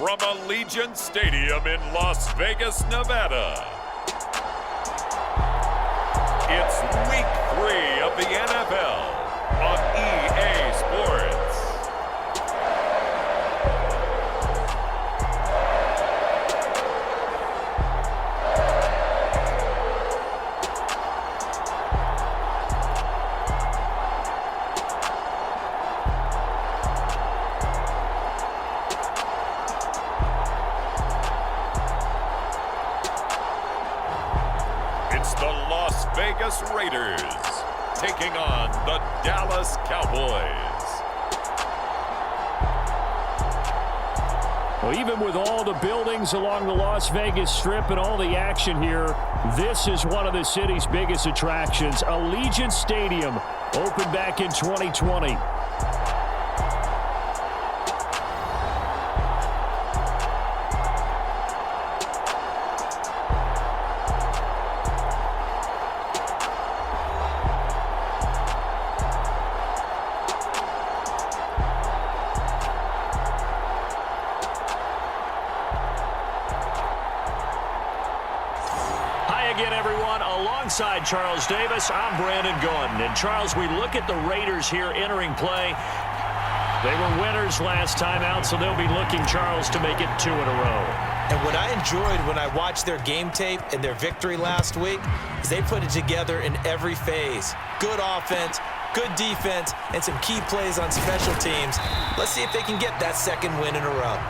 from Allegiant Stadium in Las Vegas, Nevada. It's Week 3 of the NFL on EA Sports. It's the Las Vegas Raiders taking on the Dallas Cowboys. Well, even with all the buildings along the Las Vegas Strip and all the action here, this is one of the city's biggest attractions. Allegiant Stadium opened back in 2020. Again, everyone, alongside Charles Davis, I'm Brandon Gordon. And Charles, we look at the Raiders here entering play. They were winners last time out, so they'll be looking, Charles, to make it 2 in a row. And what I enjoyed when I watched their game tape and their victory last week is they put it together in every phase. Good offense, good defense, and some key plays on special teams. Let's see if they can get that second win in a row.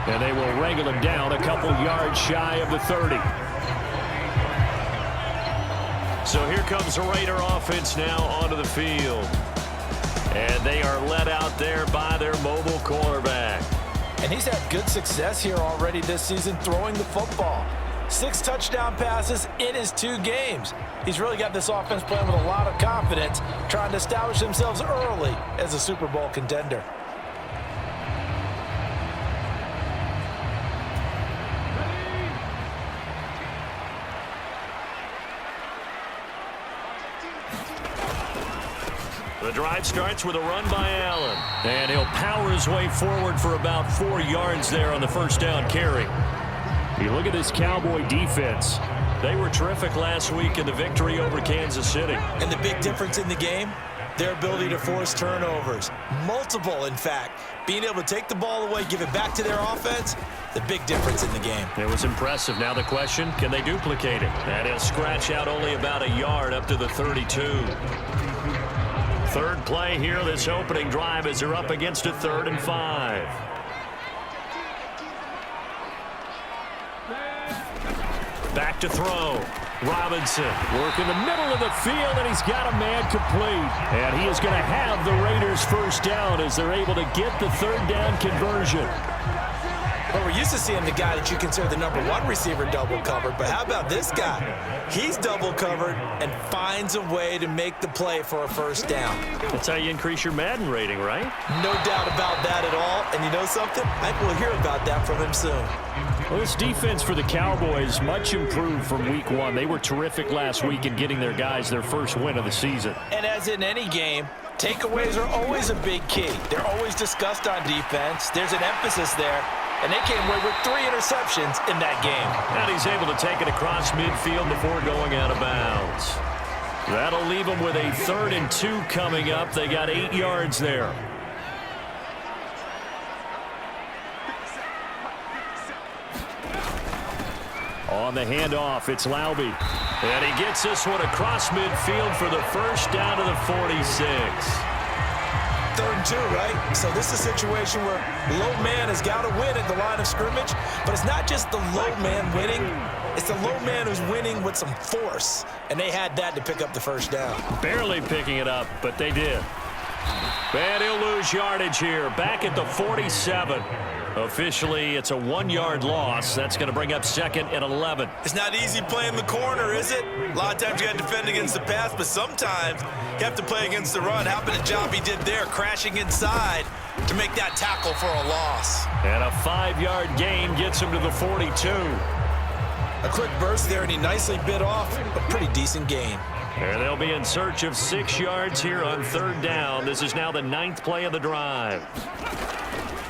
And they will wrangle them down a couple yards shy of the 30. So here comes the Raider offense now onto the field. And they are led out there by their mobile quarterback. And he's had good success here already this season throwing the football. 6 touchdown passes in his 2 games. He's really got this offense playing with a lot of confidence, trying to establish themselves early as a Super Bowl contender. The drive starts with a run by Allen. And he'll power his way forward for about 4 yards there on the first down carry. You look at this Cowboy defense. They were terrific last week in the victory over Kansas City. And the big difference in the game, their ability to force turnovers. Multiple, in fact. Being able to take the ball away, give it back to their offense, the big difference in the game. It was impressive. Now the question, can they duplicate it? And he'll scratch out only about a yard up to the 32. Third play here, this opening drive, as they're up against a 3rd and 5. Back to throw. Robinson working the middle of the field, and he's got a man complete. And he is going to have the Raiders first down as they're able to get the 3rd down conversion. But we're used to seeing the guy that you consider the #1 receiver double covered. But how about this guy? He's double covered and finds a way to make the play for a first down. That's how you increase your Madden rating, right? No doubt about that at all. And you know something? I think we'll hear about that from him soon. Well, this defense for the Cowboys, much improved from week 1. They were terrific last week in getting their guys their first win of the season. And as in any game, takeaways are always a big key. They're always discussed on defense. There's an emphasis there. And they came away with 3 interceptions in that game. And he's able to take it across midfield before going out of bounds. That'll leave them with a 3rd and 2 coming up. They got 8 yards there. On the handoff, it's Laube. And he gets this one across midfield for the first down to the 46. 3rd and 2, right? So this is a situation where low man has got to win at the line of scrimmage, but it's not just the low man winning, it's the low man who's winning with some force, and they had that to pick up the first down. Barely picking it up, but they did. And he'll lose yardage here, back at the 47. Officially, it's a 1-yard loss. That's going to bring up 2nd and 11. It's not easy playing the corner, is it? A lot of times you got to defend against the pass, but sometimes you have to play against the run. How about the job he did there, crashing inside to make that tackle for a loss. And a 5-yard gain gets him to the 42. A quick burst there, and he nicely bit off a pretty decent gain. And they'll be in search of 6 yards here on 3rd down. This is now the 9th play of the drive.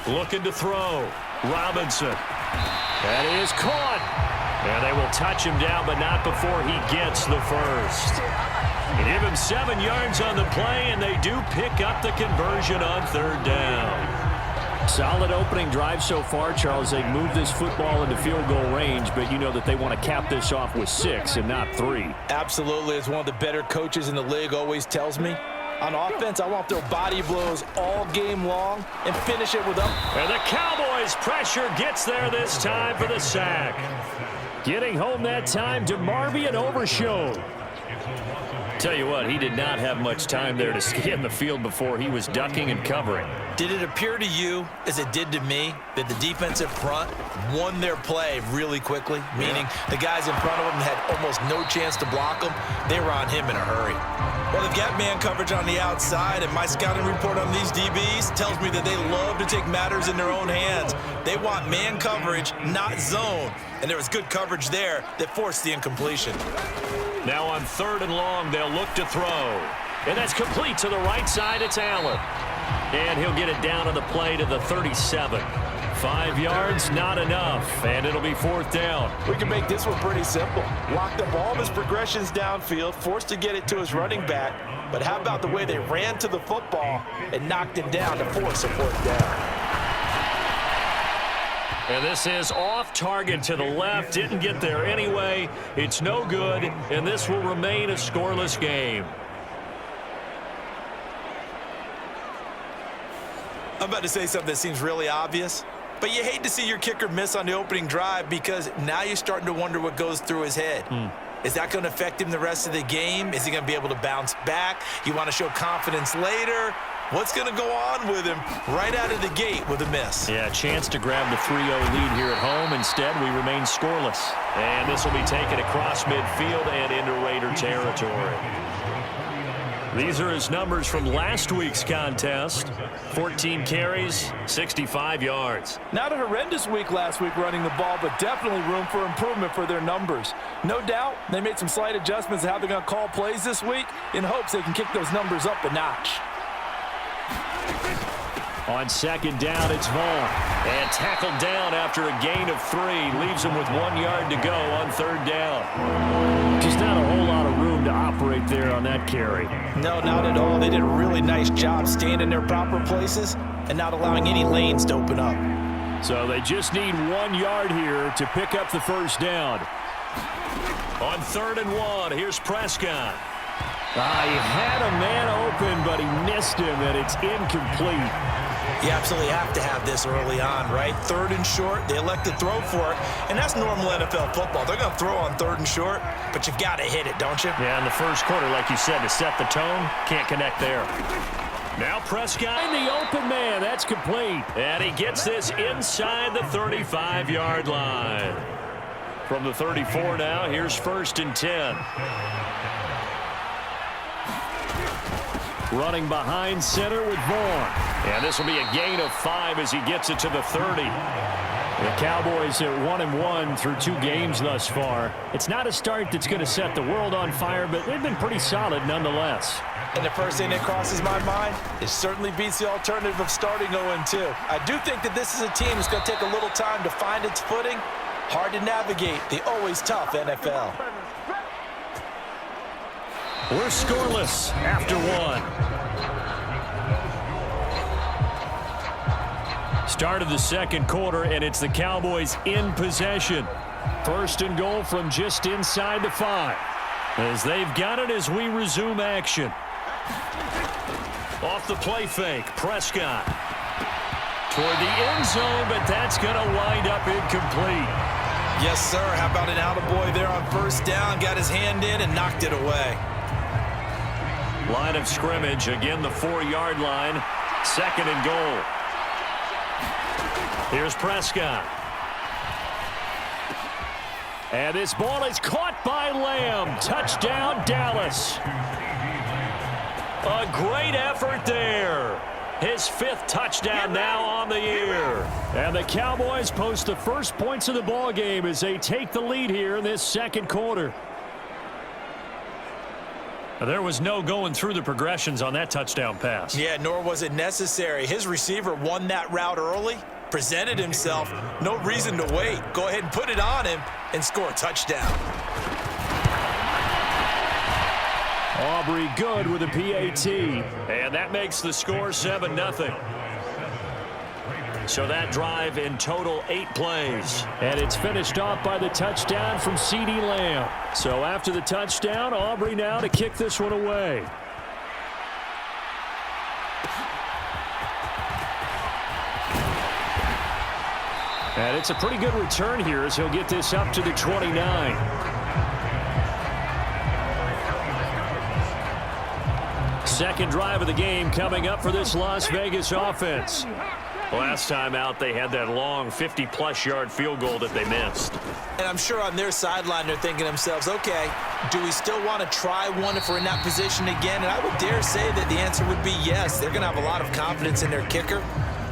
Looking to throw. Robinson. That is caught. And they will touch him down, but not before he gets the first. They give him 7 yards on the play, and they do pick up the conversion on 3rd down. Solid opening drive so far, Charles. They moved this football into field goal range, but you know that they want to cap this off with 6 and not 3. Absolutely. As one of the better coaches in the league always tells me, on offense, I want their body blows all game long and finish it with them. And the Cowboys' pressure gets there this time for the sack. Getting home that time to Marvin Overshown. Tell you what, he did not have much time there to scan the field before he was ducking and covering. Did it appear to you, as it did to me, that the defensive front won their play really quickly? Meaning the guys in front of them had almost no chance to block them. They were on him in a hurry. Well, they've got man coverage on the outside, and my scouting report on these DBs tells me that they love to take matters in their own hands. They want man coverage, not zone. And there was good coverage there that forced the incompletion. Now on 3rd and long, they'll look to throw. And that's complete to the right side. It's Allen. And he'll get it down on the play to the 37. 5 yards, not enough. And it'll be 4th down. We can make this one pretty simple. Locked up all of his progressions downfield, forced to get it to his running back. But how about the way they ran to the football and knocked him down to force a 4th down? And this is off target to the left. Didn't get there anyway. It's no good, and this will remain a scoreless game. I'm about to say something that seems really obvious, but you hate to see your kicker miss on the opening drive because now you're starting to wonder what goes through his head. Is that going to affect him the rest of the game? Is he going to be able to bounce back? You want to show confidence later? What's going to go on with him right out of the gate with a miss? Yeah, chance to grab the 3-0 lead here at home. Instead, we remain scoreless. And this will be taken across midfield and into Raider territory. These are his numbers from last week's contest. 14 carries, 65 yards. Not a horrendous week last week running the ball, but definitely room for improvement for their numbers. No doubt they made some slight adjustments to how they're going to call plays this week in hopes they can kick those numbers up a notch. On 2nd down, it's Vaughn. And tackled down after a gain of 3. Leaves him with 1 yard to go on 3rd down. Just not a whole lot of room to operate there on that carry. No, not at all. They did a really nice job staying in their proper places and not allowing any lanes to open up. So they just need 1 yard here to pick up the 1st down. On 3rd and 1, here's Prescott. He had a man open, but he missed him, and it's incomplete. You absolutely have to have this early on, right? 3rd and short, they elect to throw for it, and that's normal NFL football. They're going to throw on 3rd and short, but you've got to hit it, don't you? Yeah, in the first quarter, like you said, to set the tone, can't connect there. Now Prescott in the open man, that's complete. And he gets this inside the 35-yard line. From the 34 now, here's 1st and 10. Running behind center with Vaughn. And this will be a gain of 5 as he gets it to the 30. The Cowboys are 1-1 through 2 games thus far. It's not a start that's going to set the world on fire, but they've been pretty solid nonetheless. And the first thing that crosses my mind, it certainly beats the alternative of starting 0-2. I do think that this is a team that's going to take a little time to find its footing. Hard to navigate the always tough NFL. We're scoreless after 1. Start of the 2nd quarter, and it's the Cowboys in possession. 1st and goal from just inside the 5. As they've got it as we resume action. Off the play fake, Prescott. Toward the end zone, but that's going to wind up incomplete. Yes, sir. How about an attaboy there on 1st down? Got his hand in and knocked it away. Line of scrimmage, again the 4-yard line. 2nd and goal. Here's Prescott. And this ball is caught by Lamb. Touchdown, Dallas. A great effort there. His 5th touchdown now on the year. And the Cowboys post the first points of the ball game as they take the lead here in this 2nd quarter. There was no going through the progressions on that touchdown pass. Yeah, nor was it necessary. His receiver won that route early, presented himself. No reason to wait. Go ahead and put it on him and score a touchdown. Aubrey good with a PAT. And that makes the score 7-0. So that drive in total 8 plays. And it's finished off by the touchdown from CeeDee Lamb. So after the touchdown, Aubrey now to kick this one away. And it's a pretty good return here as he'll get this up to the 29. Second drive of the game coming up for this Las Vegas offense. Last time out, they had that long 50-plus yard field goal that they missed. And I'm sure on their sideline, they're thinking to themselves, okay, do we still want to try one if we're in that position again? And I would dare say that the answer would be yes. They're going to have a lot of confidence in their kicker.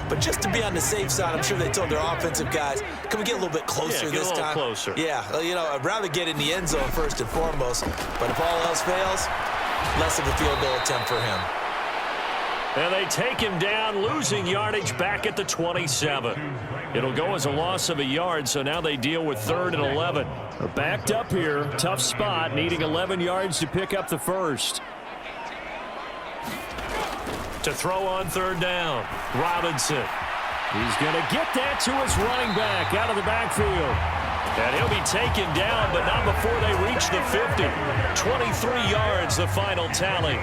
But just to be on the safe side, I'm sure they told their offensive guys, can we get a little bit closer this time? Closer. Yeah, you know, I'd rather get in the end zone first and foremost. But if all else fails, less of a field goal attempt for him. And they take him down, losing yardage back at the 27. It'll go as a loss of a yard, so now they deal with 3rd and 11. They're backed up here, tough spot, needing 11 yards to pick up the first. To throw on 3rd down, Robinson. He's going to get that to his running back out of the backfield. And he'll be taken down, but not before they reach the 50. 23 yards, the final tally.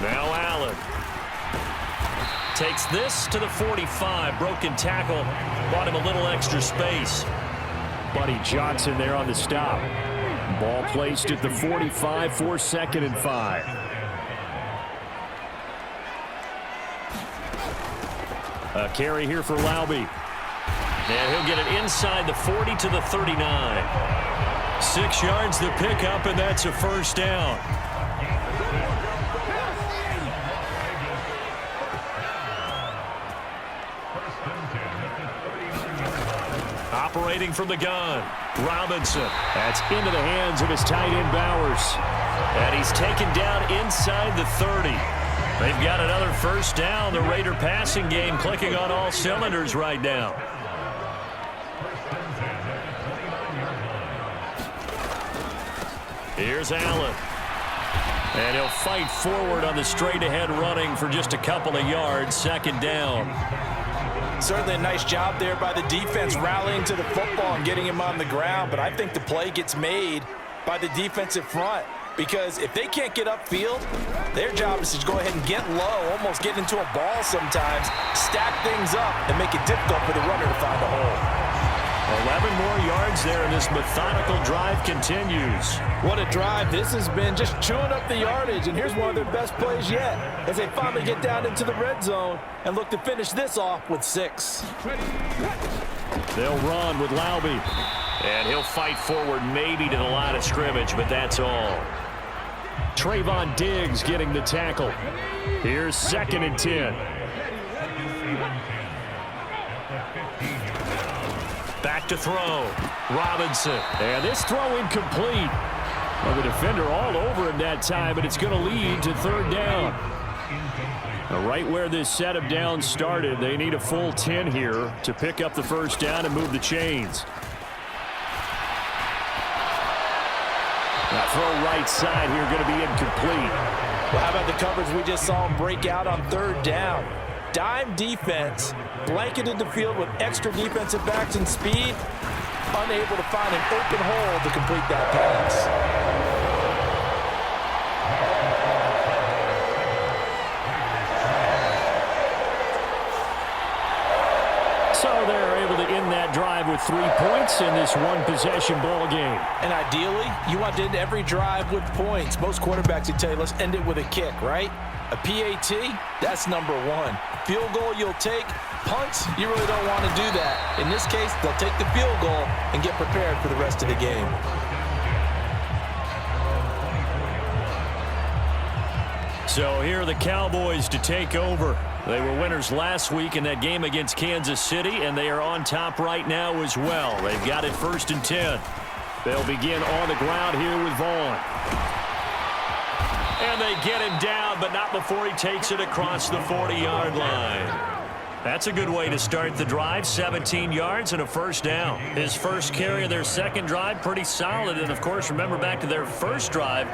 Now Allen takes this to the 45. Broken tackle. Bought him a little extra space. Buddy Johnson there on the stop. Ball placed at the 45 for 2nd and 5. A carry here for Laube. And he'll get it inside the 40 to the 39. 6 yards to pick up, and that's a first down. Operating from the gun, Robinson. That's into the hands of his tight end, Bowers. And he's taken down inside the 30. They've got another first down. The Raider passing game clicking on all cylinders right now. Here's Allen. And he'll fight forward on the straight-ahead running for just a couple of yards. 2nd down. Certainly a nice job there by the defense rallying to the football and getting him on the ground, but I think the play gets made by the defensive front because if they can't get upfield, their job is to go ahead and get low, almost get into a ball sometimes, stack things up, and make it difficult for the runner to find a hole. 11 more yards there, and this methodical drive continues. What a drive this has been, just chewing up the yardage, and here's one of their best plays yet as they finally get down into the red zone and look to finish this off with 6. They'll run with Laube, and he'll fight forward maybe to the line of scrimmage, but that's all. Trayvon Diggs getting the tackle. Here's 2nd and 10. Back to throw. Robinson. And this throw incomplete. Well, the defender all over him that time, but it's going to lead to 3rd down. Now, right where this set of downs started, they need a full 10 here to pick up the first down and move the chains. Now, throw right side here going to be incomplete. Well, how about the coverage we just saw him break out on 3rd down? Dime defense, blanketed the field with extra defensive backs and speed, unable to find an open hole to complete that pass. So they're able to end that drive with 3 points in this one-possession ball game. And ideally, you want to end every drive with points. Most quarterbacks would tell you, let's end it with a kick, right? A PAT, that's number 1. Field goal you'll take. Punts, you really don't want to do that. In this case, they'll take the field goal and get prepared for the rest of the game. So here are the Cowboys to take over. They were winners last week in that game against Kansas City, and they are on top right now as well. They've got it 1st and 10. They'll begin on the ground here with Vaughn. And they get him down, but not before he takes it across the 40-yard line. That's a good way to start the drive. 17 yards and a first down. His first carry of their second drive, pretty solid. And, of course, remember back to their first drive,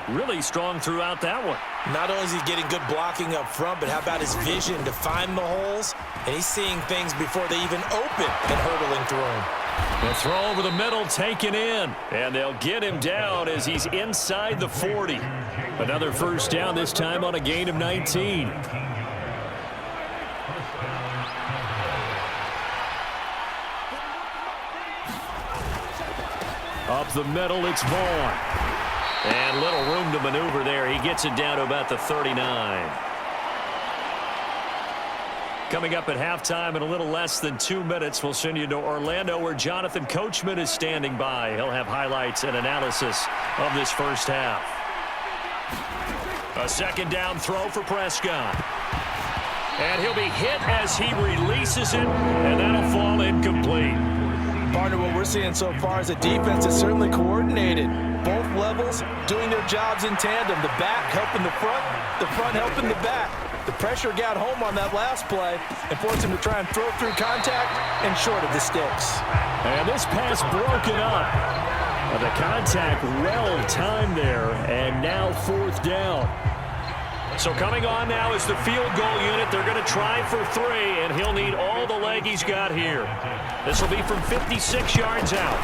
really strong throughout that one. Not only is he getting good blocking up front, but how about his vision to find the holes? And he's seeing things before they even open and hurdling through them. The throw over the middle taken in. And they'll get him down as he's inside the 40. Another first down, this time on a gain of 19. Up the middle, it's Vaughn. And little room to maneuver there. He gets it down to about the 39. Coming up at halftime in a little less than 2 minutes, we'll send you to Orlando where Jonathan Coachman is standing by. He'll have highlights and analysis of this first half. A second down throw for Prescott. And he'll be hit as he releases it, and that'll fall incomplete. Partner, what we're seeing so far is a defense that's certainly coordinated. Both levels doing their jobs in tandem. The back helping the front helping the back. The pressure got home on that last play and forced him to try and throw through contact and short of the sticks. And this pass broken up. The contact well timed there, and now fourth down. So coming on now is the field goal unit. They're going to try for 3, and he'll need all the leg he's got here. This will be from 56 yards out.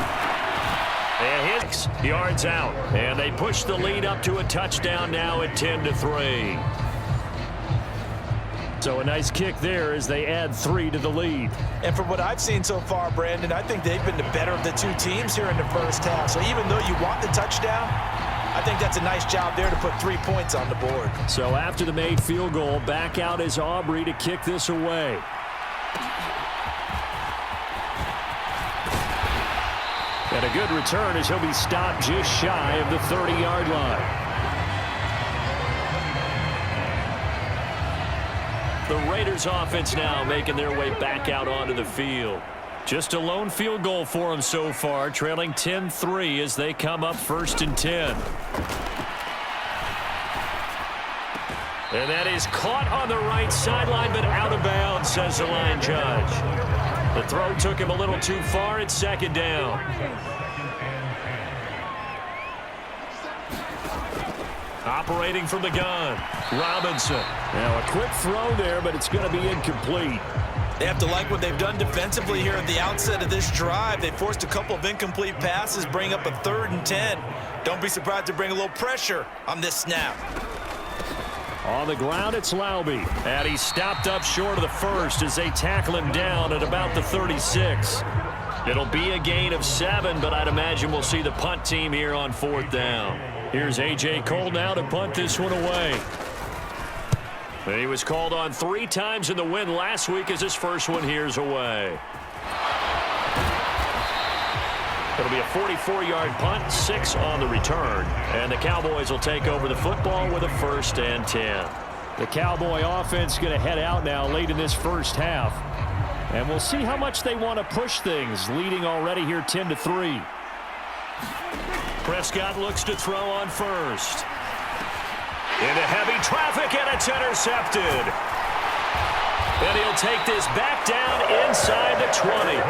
And his yards out. And they push the lead up to a touchdown now at 10-3. So a nice kick there as they add 3 to the lead. And from what I've seen so far, Brandon, I think they've been the better of the two teams here in the first half. So even though you want the touchdown, I think that's a nice job there to put 3 points on the board. So after the made field goal, back out is Aubrey to kick this away. And a good return as he'll be stopped just shy of the 30-yard line. The Raiders offense now making their way back out onto the field. Just a lone field goal for them so far, trailing 10-3 as they come up 1st and 10. And that is caught on the right sideline, but out of bounds, says the line judge. The throw took him a little too far. It's 2nd down. Operating from the gun, Robinson. Now a quick throw there, but it's going to be incomplete. They have to like what they've done defensively here at the outset of this drive. They forced a couple of incomplete passes, bring up a 3rd and 10. Don't be surprised to bring a little pressure on this snap. On the ground, it's Laube. And he's stopped up short of the first as they tackle him down at about the 36. It'll be a gain of 7, but I'd imagine we'll see the punt team here on 4th down. Here's A.J. Cole now to punt this one away. He was called on 3 times in the win last week as his first one here's away. It'll be a 44-yard punt, 6 on the return. And the Cowboys will take over the football with a 1st and 10. The Cowboy offense going to head out now late in this first half. And we'll see how much they want to push things, leading already here 10-3. Prescott looks to throw on first. Into heavy traffic, and it's intercepted. And he'll take this back down inside the 20.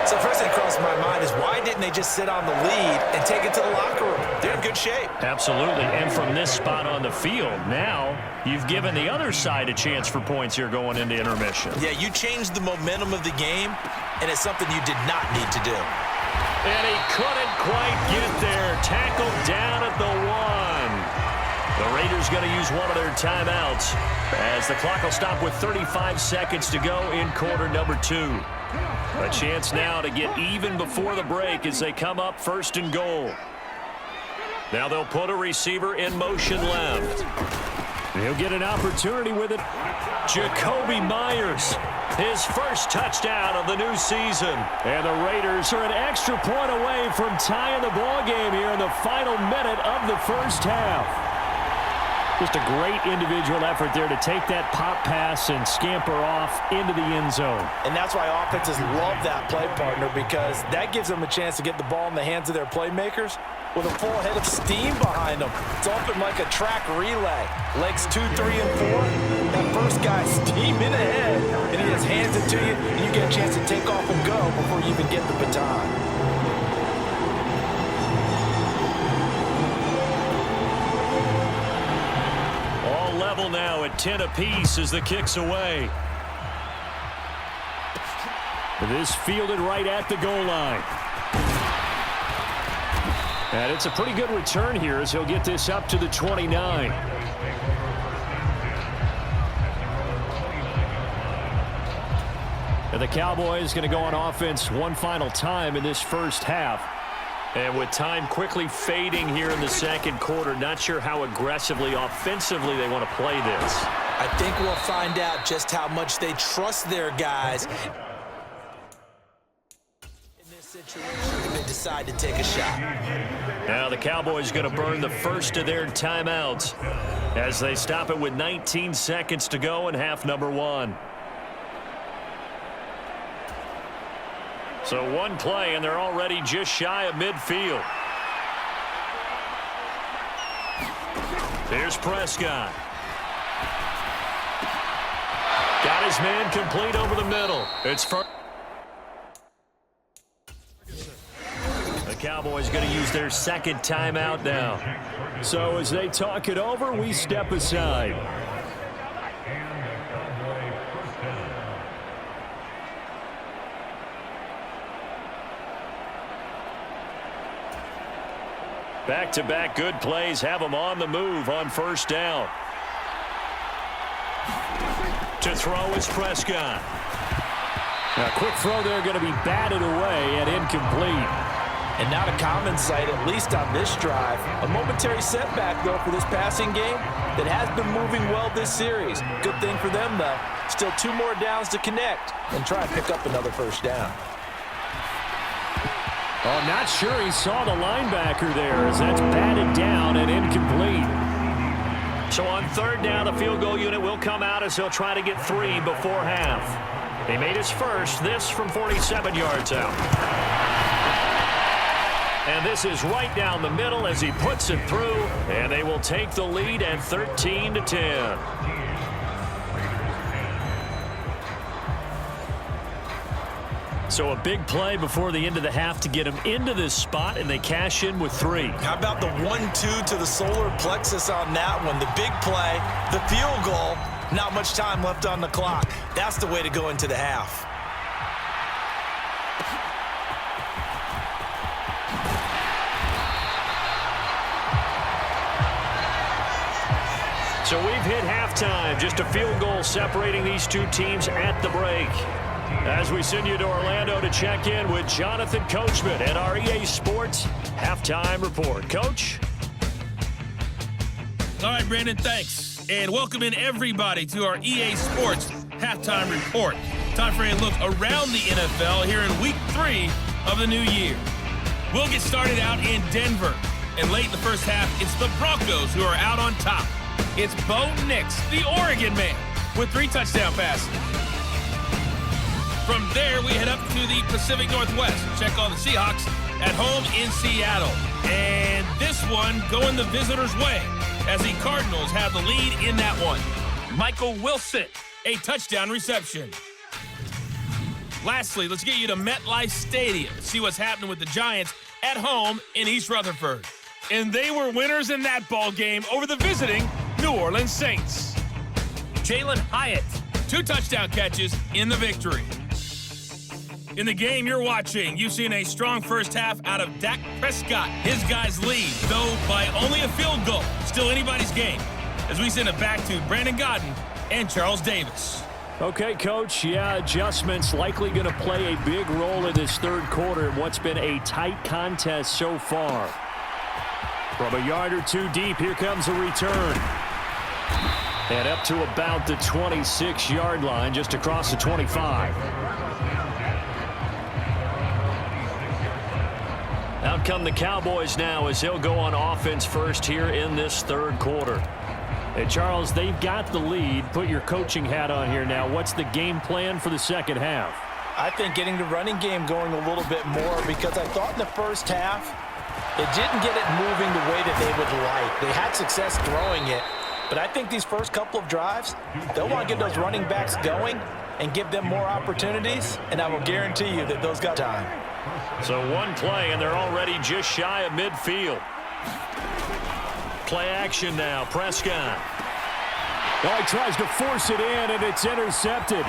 So first thing crossed my mind is why didn't they just sit on the lead and take it to the locker room? They're in good shape. Absolutely, and from this spot on the field, now you've given the other side a chance for points here going into intermission. Yeah, you changed the momentum of the game, and it's something you did not need to do. And he couldn't quite get there. Tackled down at the 1. The Raiders going to use one of their timeouts as the clock will stop with 35 seconds to go in quarter number 2. A chance now to get even before the break as they come up 1st and goal. Now they'll put a receiver in motion left. He'll get an opportunity with it. Jacoby Myers, his first touchdown of the new season. And the Raiders are an extra point away from tying the ball game here in the final minute of the first half. Just a great individual effort there to take that pop pass and scamper off into the end zone. And that's why offenses love that play, partner, because that gives them a chance to get the ball in the hands of their playmakers with a full head of steam behind them. It's often like a track relay. Legs 2, 3, and 4. That first guy's steaming ahead, and he just hands it to you, and you get a chance to take off and go before you even get the baton. Level now at 10 apiece as the kick's away. This fielded right at the goal line. And it's a pretty good return here as he'll get this up to the 29. And the Cowboys going to go on offense one final time in this first half. And with time quickly fading here in the second quarter, not sure how aggressively, offensively they want to play this. I think we'll find out just how much they trust their guys in this situation if they decide to take a shot. Now the Cowboys going to burn the first of their timeouts as they stop it with 19 seconds to go in half number 1. So one play, and they're already just shy of midfield. Here's Prescott. Got his man complete over the middle. It's first. The Cowboys going to use their second timeout now. So as they talk it over, we step aside. Back-to-back good plays have them on the move on first down. To throw is Prescott. A quick throw there going to be batted away and incomplete. And not a common sight, at least on this drive. A momentary setback, though, for this passing game that has been moving well this series. Good thing for them, though. Still 2 more downs to connect and try and pick up another first down. Oh, not sure he saw the linebacker there as that's batted down and incomplete. So on third down, the field goal unit will come out as he'll try to get 3 before half. He made his first, this from 47 yards out. And this is right down the middle as he puts it through, and they will take the lead at 13-10. So a big play before the end of the half to get them into this spot, and they cash in with 3. How about the 1-2 to the solar plexus on that one? The big play, the field goal, not much time left on the clock. That's the way to go into the half. So we've hit halftime, just a field goal separating these two teams at the break. As we send you to Orlando to check in with Jonathan Coachman at our EA Sports Halftime Report. Coach? All right, Brandon, thanks. And welcome in everybody to our EA Sports Halftime Report. Time for a look around the NFL here in Week 3 of the new year. We'll get started out in Denver. And late in the first half, it's the Broncos who are out on top. It's Bo Nix, the Oregon man, with 3 touchdown passes. From there, we head up to the Pacific Northwest. Check on the Seahawks at home in Seattle. And this one going the visitors' way as the Cardinals have the lead in that one. Michael Wilson, a touchdown reception. Lastly, let's get you to MetLife Stadium to see what's happening with the Giants at home in East Rutherford. And they were winners in that ball game over the visiting New Orleans Saints. Jalen Hyatt, 2 touchdown catches in the victory. In the game you're watching, you've seen a strong first half out of Dak Prescott. His guys lead, though by only a field goal. Still anybody's game. As we send it back to Brandon Godden and Charles Davis. Okay, Coach. Yeah, adjustments likely going to play a big role in this third quarter in what's been a tight contest so far. From a yard or 2 deep, here comes a return. And up to about the 26-yard line, just across the 25. Out come the Cowboys now as they'll go on offense first here in this third quarter. Hey, Charles, they've got the lead. Put your coaching hat on here now. What's the game plan for the second half? I think getting the running game going a little bit more, because I thought in the first half it didn't get it moving the way that they would like. They had success throwing it, but I think these first couple of drives, they'll want to get those running backs going and give them more opportunities, and I will guarantee you that those got time. So one play, and they're already just shy of midfield. Play action now, Prescott. Oh, he tries to force it in, and it's intercepted.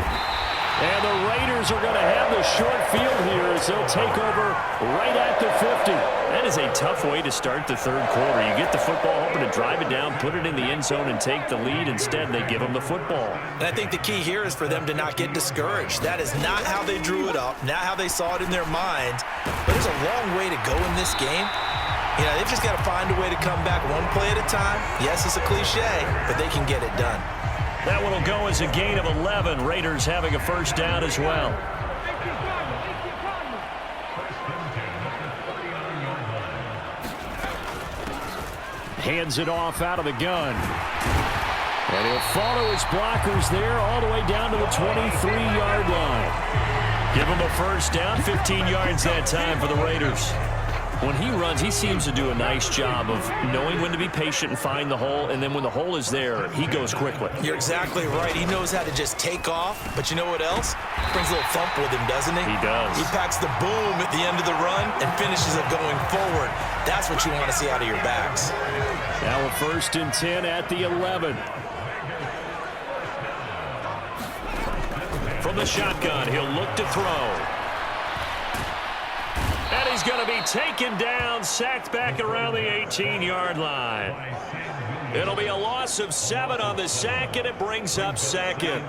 And the Raiders are going to have the short field here as they'll take over right at the 50. That is a tough way to start the third quarter. You get the football, hoping to drive it down, put it in the end zone, and take the lead. Instead, they give them the football. And I think the key here is for them to not get discouraged. That is not how they drew it up, not how they saw it in their minds. But there's a long way to go in this game. You know, they've just got to find a way to come back one play at a time. Yes, it's a cliche, but they can get it done. That one will go as a gain of 11. Raiders having a first down as well. Hands it off out of the gun. And he'll follow his blockers there all the way down to the 23-yard line. Give him a first down, 15 yards that time for the Raiders. When he runs, he seems to do a nice job of knowing when to be patient and find the hole, and then when the hole is there, he goes quickly. You're exactly right. He knows how to just take off, but you know what else? Brings a little thump with him, doesn't he? He does. He packs the boom at the end of the run and finishes it going forward. That's what you want to see out of your backs. Now a 1st and 10 at the 11. From the shotgun, he'll look to throw. And he's going to be taken down, sacked back around the 18-yard line. It'll be a loss of 7 on the sack, and it brings up second.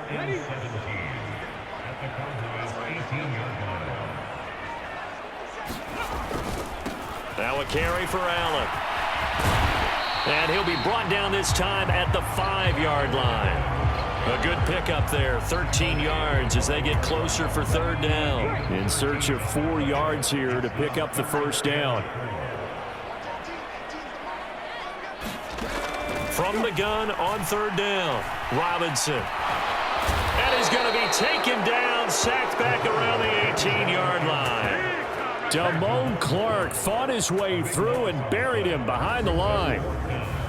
Now a carry for Allen. And he'll be brought down this time at the 5-yard line. A good pickup there, 13 yards as they get closer for third down. In search of 4 yards here to pick up the first down. From the gun on third down, Robinson. And he's going to be taken down, sacked back around the 18-yard line. Damone Clark fought his way through and buried him behind the line.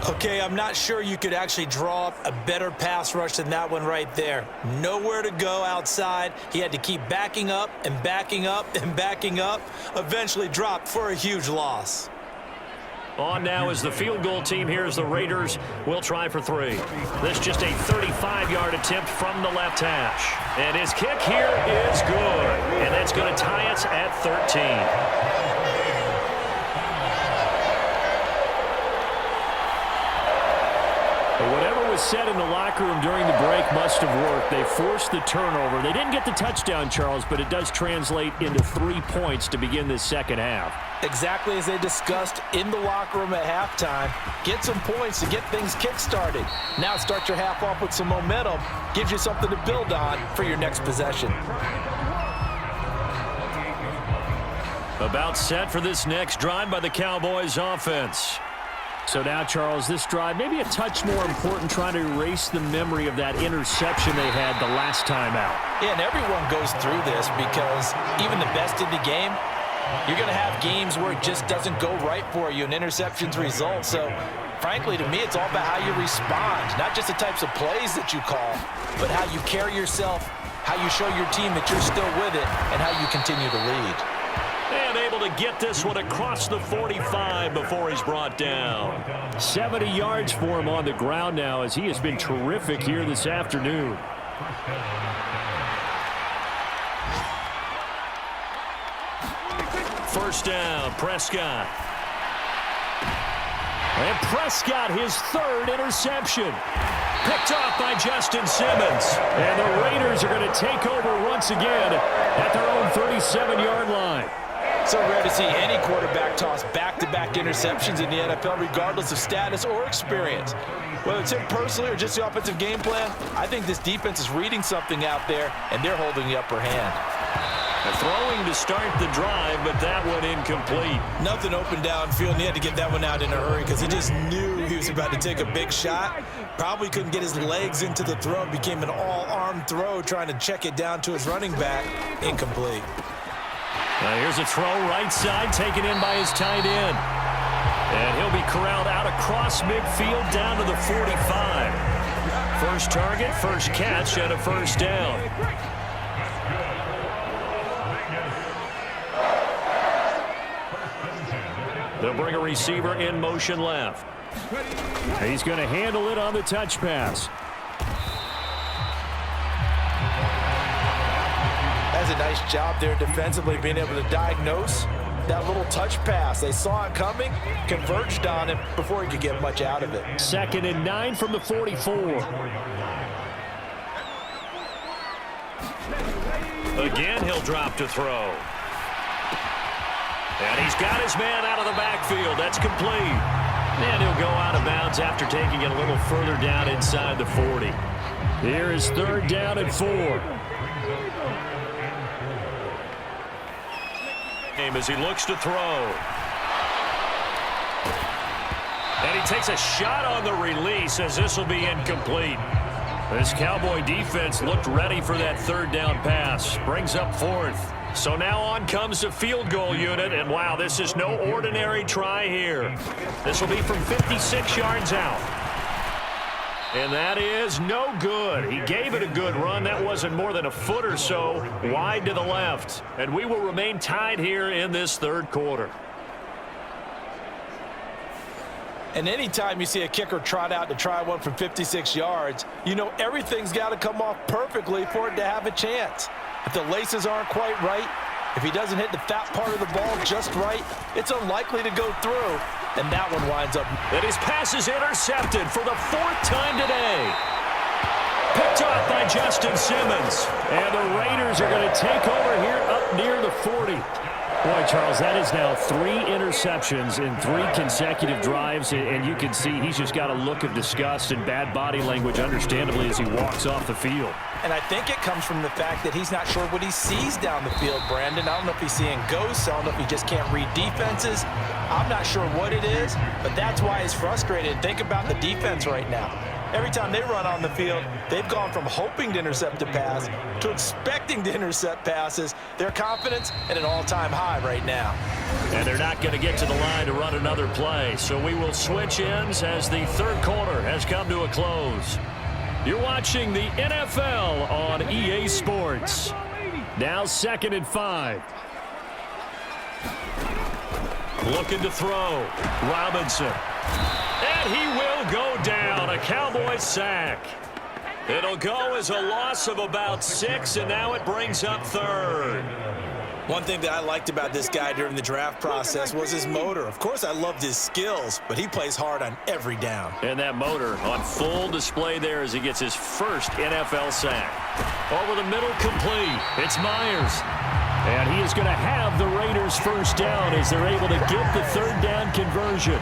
Okay, I'm not sure you could actually draw up a better pass rush than that one right there. Nowhere to go outside. He had to keep backing up and backing up and backing up. Eventually dropped for a huge loss. On now is the field goal team. Here's the Raiders. Will try for 3. This just a 35-yard attempt from the left hash. And his kick here is good. And that's going to tie us at 13. Whatever was said in the locker room during the break must have worked. They forced the turnover. They didn't get the touchdown, Charles, but it does translate into 3 points to begin this second half. Exactly as they discussed in the locker room at halftime. Get some points to get things kick-started. Now start your half off with some momentum. Gives you something to build on for your next possession. About set for this next drive by the Cowboys offense. So now, Charles, this drive maybe a touch more important, trying to erase the memory of that interception they had the last time out. Yeah, and everyone goes through this because even the best in the game, you're going to have games where it just doesn't go right for you and interceptions result. So, frankly, to me, it's all about how you respond, not just the types of plays that you call, but how you carry yourself, how you show your team that you're still with it, and how you continue to lead. And able to get this one across the 45 before he's brought down. 70 yards for him on the ground now as he has been terrific here this afternoon. First down, Prescott. And Prescott, his 3rd interception. Picked off by Justin Simmons. And the Raiders are going to take over once again at their own 37-yard line. So rare to see any quarterback toss back-to-back interceptions in the NFL, regardless of status or experience. Whether it's him personally or just the offensive game plan, I think this defense is reading something out there, and they're holding the upper hand. Throwing to start the drive, but that one incomplete. Nothing open downfield, and he had to get that one out in a hurry because he just knew he was about to take a big shot. Probably couldn't get his legs into the throw. Became an all-arm throw, trying to check it down to his running back. Incomplete. Now here's a throw right side, taken in by his tight end. And he'll be corralled out across midfield down to the 45. First target, first catch, and a first down. They'll bring a receiver in motion left. He's going to handle it on the touch pass. That's a nice job there defensively, being able to diagnose that little touch pass. They saw it coming, converged on it before he could get much out of it. 2nd and 9 from the 44. Again, he'll drop to throw. And he's got his man out of the backfield. That's complete. And he'll go out of bounds after taking it a little further down inside the 40. Here is 3rd down and 4. As he looks to throw. And he takes a shot on the release as this will be incomplete. This Cowboy defense looked ready for that 3rd down pass. Brings up 4th. So now on comes the field goal unit, and wow, this is no ordinary try here. This will be from 56 yards out. And that is no good. He gave it a good run. That wasn't more than a foot or so wide to the left. And we will remain tied here in this 3rd quarter. And anytime you see a kicker trot out to try one from 56 yards, you know everything's got to come off perfectly for it to have a chance. If the laces aren't quite right, if he doesn't hit the fat part of the ball just right, it's unlikely to go through. And that one winds up. And his pass is intercepted for the 4th time today. Picked off by Justin Simmons. And the Raiders are going to take over here up near the 40. Boy, Charles, that is now 3 interceptions in 3 consecutive drives, and you can see he's just got a look of disgust and bad body language, understandably, as he walks off the field. And I think it comes from the fact that he's not sure what he sees down the field, Brandon. I don't know if he's seeing ghosts. I don't know if he just can't read defenses. I'm not sure what it is, but that's why he's frustrated. Think about the defense right now. Every time they run on the field, they've gone from hoping to intercept a pass to expecting to intercept passes. Their confidence at an all-time high right now. And they're not going to get to the line to run another play. So we will switch ends as the 3rd quarter has come to a close. You're watching the NFL on EA Sports. Now 2nd and 5. Looking to throw. Robinson. And he will go down. A Cowboy sack. It'll go as a loss of about 6, and now it brings up 3rd. One thing that I liked about this guy during the draft process was his motor. Of course, I loved his skills, but he plays hard on every down. And that motor on full display there as he gets his first NFL sack. Over the middle, complete. It's Myers. And he is going to have the Raiders' first down as they're able to get the 3rd down conversion.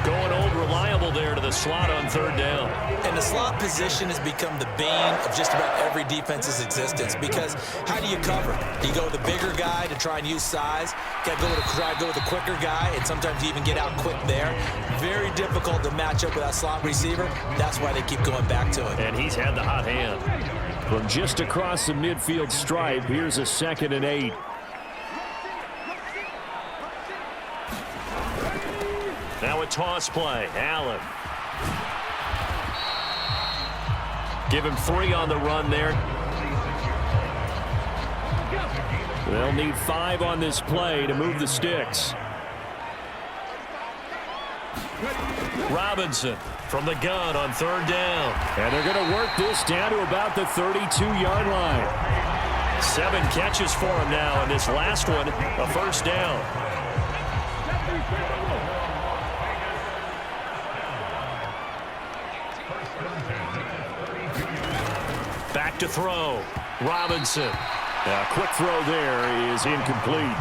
Going old reliable there to the slot on 3rd down. And the slot position has become the bane of just about every defense's existence, because how do you cover? Do you go with the bigger guy to try and use size? Got to try to go with the quicker guy, and sometimes you even get out quick there. Very difficult to match up with that slot receiver. That's why they keep going back to it. And he's had the hot hand. From just across the midfield stripe, here's a 2nd and 8. Now a toss play. Allen. Give him 3 on the run there. They'll need 5 on this play to move the sticks. Robinson from the gun on 3rd down. And they're going to work this down to about the 32-yard line. 7 catches for him now, and this last one, a first down. Back to throw. Robinson. A quick throw there is incomplete.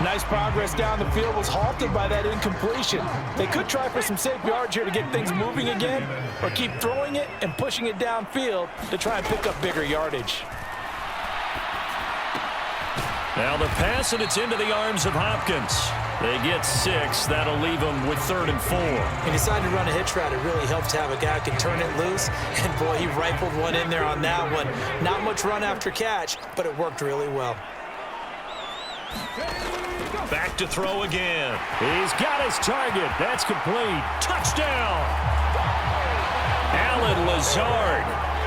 Nice progress down the field, was halted by that incompletion. They could try for some safe yards here to get things moving again, or keep throwing it and pushing it downfield to try and pick up bigger yardage. Now the pass, and it's into the arms of Hopkins. They get 6. That'll leave them with 3rd and 4. He decided to run a hitch route. It really helps to have a guy who can turn it loose. And, boy, he rifled one in there on that one. Not much run after catch, but it worked really well. Back to throw again. He's got his target. That's complete. Touchdown. Allen Lazard,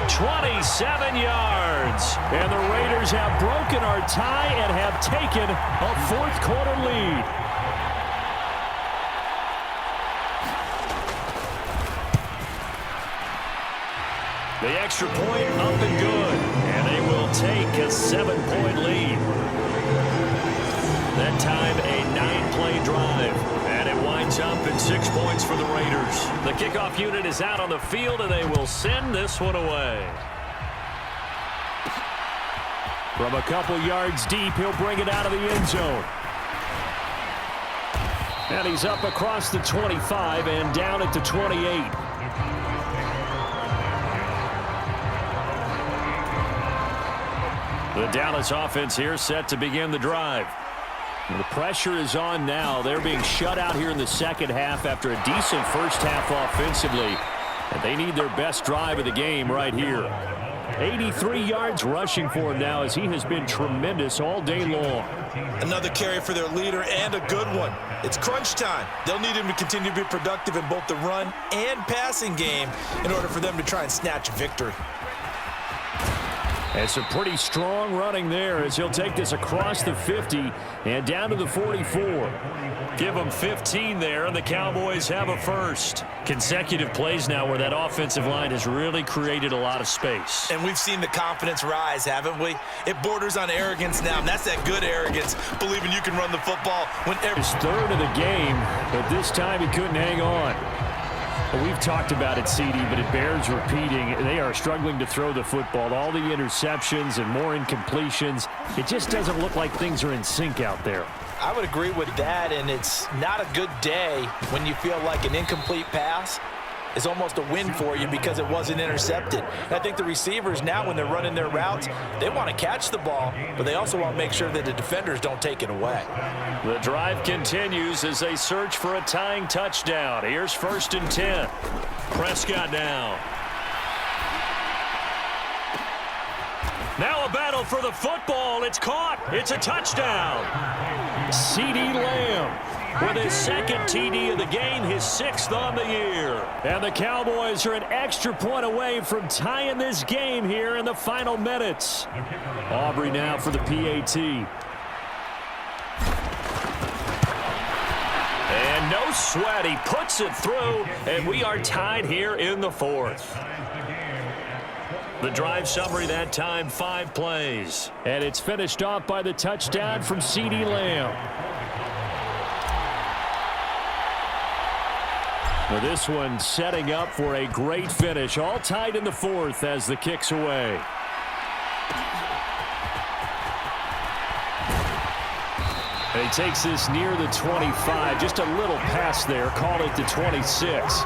27 yards. And the Raiders have broken our tie and have taken a 4th quarter lead. The extra point up and good. And they will take a 7-point lead. That time, a 9-play drive. And it winds up at 6 points for the Raiders. The kickoff unit is out on the field, and they will send this one away. From a couple yards deep, he'll bring it out of the end zone. And he's up across the 25 and down at the 28. The Dallas offense here set to begin the drive. The pressure is on now. They're being shut out here in the second half after a decent first half offensively. And they need their best drive of the game right here. 83 yards rushing for him now as he has been tremendous all day long. Another carry for their leader and a good one. It's crunch time. They'll need him to continue to be productive in both the run and passing game in order for them to try and snatch victory. And some pretty strong running there as he'll take this across the 50 and down to the 44. Give them 15 there, and the Cowboys have a first. Consecutive plays now where that offensive line has really created a lot of space. And we've seen the confidence rise, haven't we? It borders on arrogance now, and that's that good arrogance, believing you can run the football whenever. His 3rd of the game, but this time he couldn't hang on. Well, we've talked about it, CD, but it bears repeating. They are struggling to throw the football. All the interceptions and more incompletions. It just doesn't look like things are in sync out there. I would agree with that, and it's not a good day when you feel like an incomplete pass is almost a win for you because it wasn't intercepted. And I think the receivers now, when they're running their routes, they want to catch the ball, but they also want to make sure that the defenders don't take it away. The drive continues as they search for a tying touchdown. Here's 1st and 10. Prescott down. Now a battle for the football. It's caught. It's a touchdown. CeeDee Lamb with his 2nd TD of the game, his 6th on the year. And the Cowboys are an extra point away from tying this game here in the final minutes. Aubrey now for the PAT. And no sweat. He puts it through, and we are tied here in the 4th. The drive summary that time, 5 plays. And it's finished off by the touchdown from CeeDee Lamb. Now this one setting up for a great finish. All tied in the 4th as the kick's away. And he takes this near the 25. Just a little pass there. Call it the 26.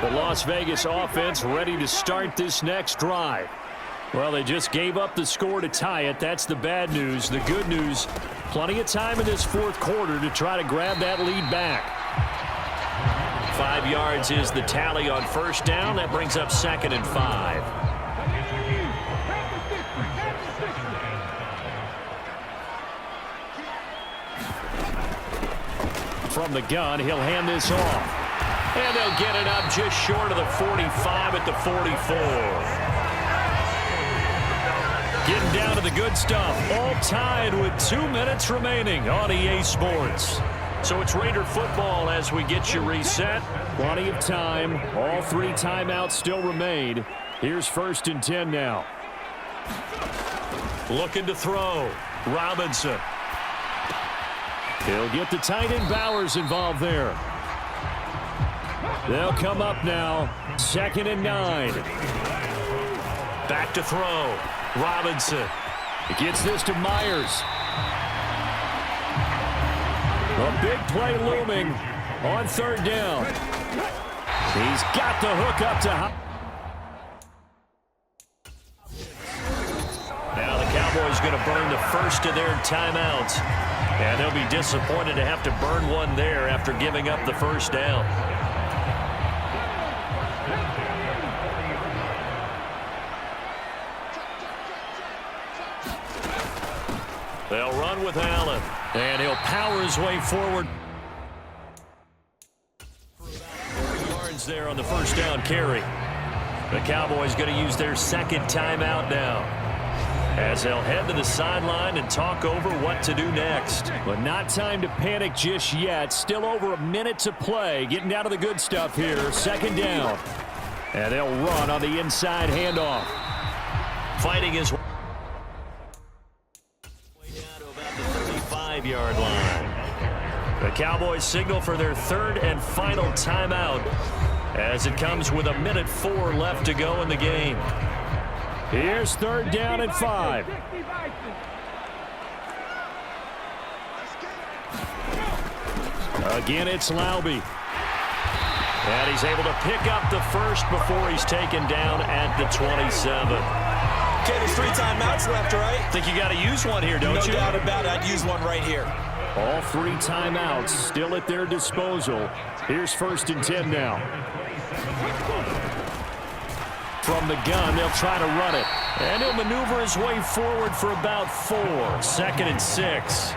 The Las Vegas offense ready to start this next drive. Well, they just gave up the score to tie it. That's the bad news. The good news, plenty of time in this 4th quarter to try to grab that lead back. 5 yards is the tally on 1st down. That brings up 2nd and 5. From the gun, he'll hand this off. And they'll get it up just short of the 45 at the 44. Getting down to the good stuff. All tied with 2 minutes remaining on EA Sports. So it's Raider football as we get you reset. Plenty of time. All 3 timeouts still remain. Here's 1st and 10 now. Looking to throw. Robinson. He'll get the tight end Bowers involved there. They'll come up now. 2nd and 9. Back to throw. Robinson. He gets this to Myers. A big play looming on 3rd down. He's got the hook up to high. Cowboys going to burn the first of their timeouts. And they'll be disappointed to have to burn one there after giving up the first down. They'll run with Allen. And he'll power his way forward. Yards there on the first down carry. The Cowboys going to use their second timeout now, as they'll head to the sideline and talk over what to do next. But not time to panic just yet. Still over a minute to play. Getting down to the good stuff here. Second down. And they'll run on the inside handoff. Fighting his way down to about the 35-yard line. The Cowboys signal for their third and final timeout, as it comes with 1:04 left to go in the game. Here's third down and 5. Again, it's Laube. And he's able to pick up the first before he's taken down at the 27. Okay, there's 3 timeouts left, right? Think you got to use one here, don't you? No doubt about it. I'd use one right here. All 3 timeouts still at their disposal. Here's first and 10 now. From the gun, they'll try to run it. And he'll maneuver his way forward for about 4. Second and 6.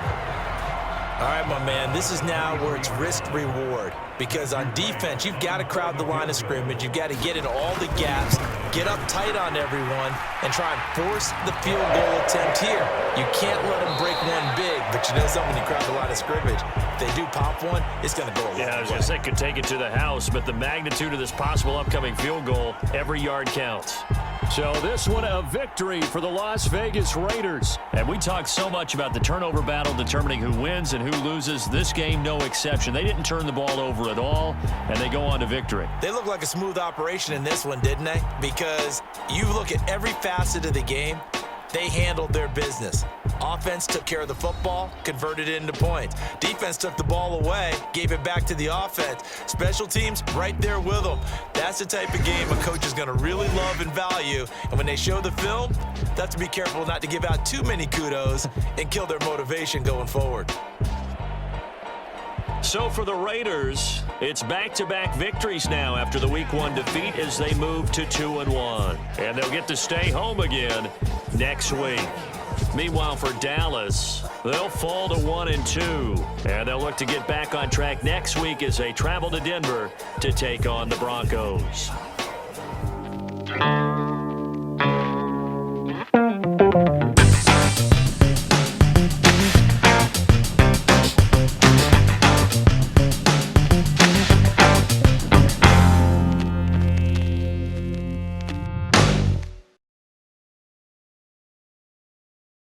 All right, my man, this is now where it's risk-reward. Because on defense, you've got to crowd the line of scrimmage. You've got to get in all the gaps, get up tight on everyone, and try and force the field goal attempt here. You can't let them break one big, but you know something, you crowd the line of scrimmage. If they do pop one, it's going to go a long way. Yeah, I was going to say could take it to the house, but the magnitude of this possible upcoming field goal, every yard counts. So this one a victory for the Las Vegas Raiders. And we talk so much about the turnover battle determining who wins and who loses. This game, no exception. They didn't turn the ball over at all, and they go on to victory. They look like a smooth operation in this one, didn't they? Because you look at every facet of the game, they handled their business. Offense took care of the football, converted it into points. Defense took the ball away, gave it back to the offense. Special teams right there with them. That's the type of game a coach is going to really love and value. And when they show the film, they have to be careful not to give out too many kudos and kill their motivation going forward. So for the Raiders, it's back-to-back victories now after the Week 1 defeat as they move to 2-1. And they'll get to stay home again next week. Meanwhile, for Dallas, they'll fall to 1-2. And they'll look to get back on track next week as they travel to Denver to take on the Broncos.